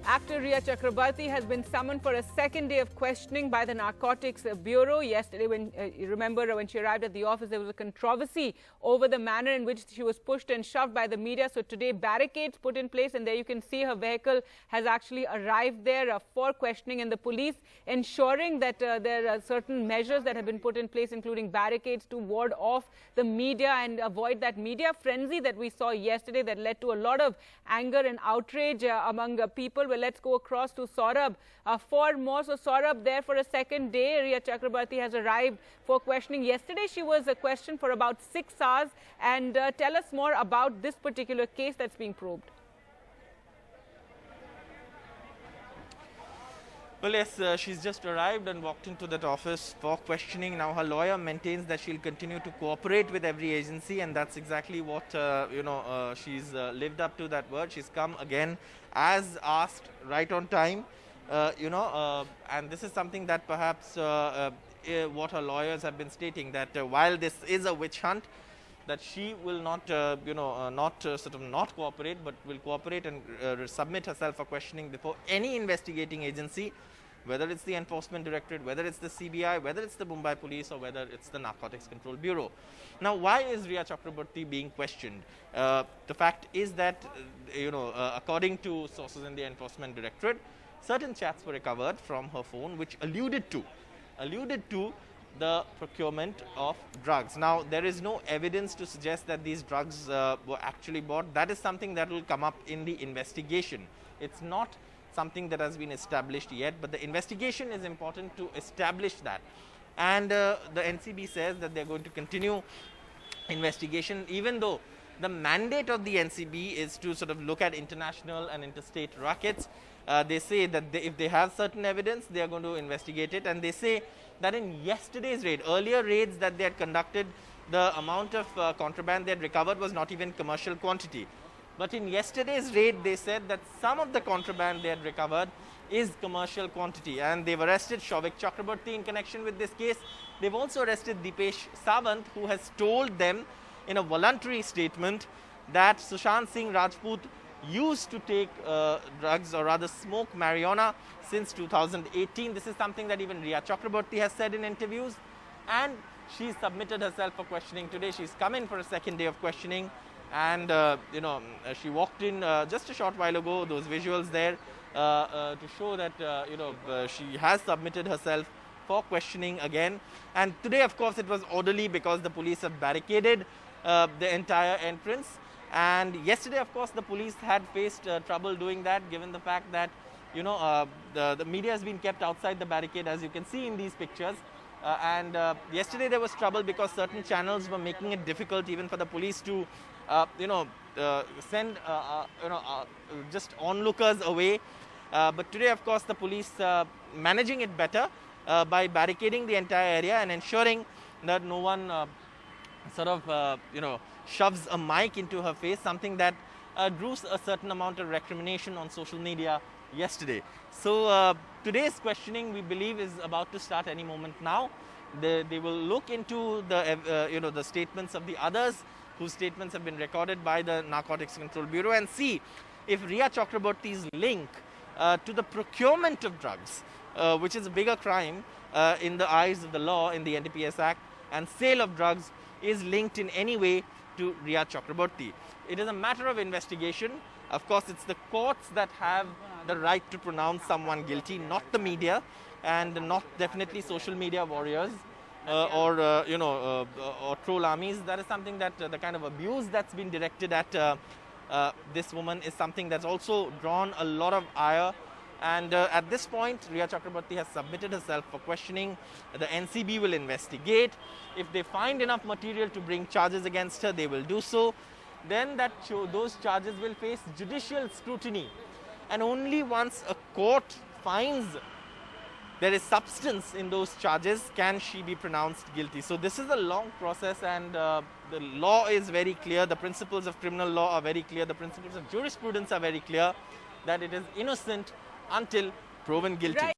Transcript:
Actor Rhea Chakraborty has been summoned for a second day of questioning by the Narcotics Bureau. Yesterday, you remember when she arrived at the office, there was a controversy over the manner in which she was pushed and shoved by the media. So today, barricades put in place, and there you can see her vehicle has actually arrived there for questioning, and the police ensuring that there are certain measures that have been put in place, including barricades to ward off the media and avoid that media frenzy that we saw yesterday that led to a lot of anger and outrage among people. Well, let's go across to Saurabh for more. So Saurabh, there for a second day, Rhea Chakraborty has arrived for questioning. Yesterday, she was questioned for about 6 hours. And tell us more about this particular case that's being probed. Well, yes, she's just arrived and walked into that office for questioning. Now, her lawyer maintains that she'll continue to cooperate with every agency, and that's exactly what, she's lived up to that word. She's come again as asked, right on time, and this is something that perhaps what her lawyers have been stating, that while this is a witch hunt, that she will not, not cooperate, but will cooperate and submit herself for questioning before any investigating agency, whether it's the Enforcement Directorate, whether it's the CBI, whether it's the Mumbai Police, or whether it's the Narcotics Control Bureau. Now, why is Rhea Chakraborty being questioned? The fact is that, according to sources in the Enforcement Directorate, certain chats were recovered from her phone which alluded to the procurement of drugs. Now, there is no evidence to suggest that these drugs were actually bought. That is something that will come up in the investigation. It's not something that has been established yet, but the investigation is important to establish that. And the N.C.B. says that they're going to continue investigation, even though the mandate of the N.C.B. is to sort of look at international and interstate rackets. They say that if they have certain evidence, they are going to investigate it. And they say that in yesterday's raid, earlier raids that they had conducted, the amount of contraband they had recovered was not even commercial quantity. But in yesterday's raid, they said that some of the contraband they had recovered is commercial quantity. And they've arrested Showik Chakraborty in connection with this case. They've also arrested Dipesh Sawant, who has told them in a voluntary statement that Sushant Singh Rajput used to take drugs, or rather smoke marijuana, since 2018. This is something that even Rhea Chakraborty has said in interviews, and she submitted herself for questioning today. She's come in for a second day of questioning, and she walked in just a short while ago. Those visuals there to show that she has submitted herself for questioning again. And today, of course, it was orderly because the police have barricaded the entire entrance. And yesterday, of course, the police had faced trouble doing that, given the fact that, the media has been kept outside the barricade, as you can see in these pictures. And yesterday there was trouble because certain channels were making it difficult even for the police to, send, just onlookers away. But today, of course, the police managing it better by barricading the entire area and ensuring that no one shoves a mic into her face, something that drew a certain amount of recrimination on social media yesterday. So today's questioning, we believe, is about to start any moment now. They will look into the the statements of the others whose statements have been recorded by the Narcotics Control Bureau, and see if Rhea Chakraborty's link to the procurement of drugs, which is a bigger crime in the eyes of the law in the NDPS Act, and sale of drugs is linked in any way to Rhea Chakraborty. It is a matter of investigation. Of course, it's the courts that have the right to pronounce someone guilty, not the media, and not definitely social media warriors or troll armies. That is something that the kind of abuse that's been directed at this woman is something that's also drawn a lot of ire. And at this point, Rhea Chakraborty has submitted herself for questioning. The N.C.B. will investigate. If they find enough material to bring charges against her, they will do so. Then those charges will face judicial scrutiny. And only once a court finds there is substance in those charges can she be pronounced guilty. So this is a long process, and the law is very clear. The principles of criminal law are very clear. The principles of jurisprudence are very clear, that it is innocent until proven guilty. Right.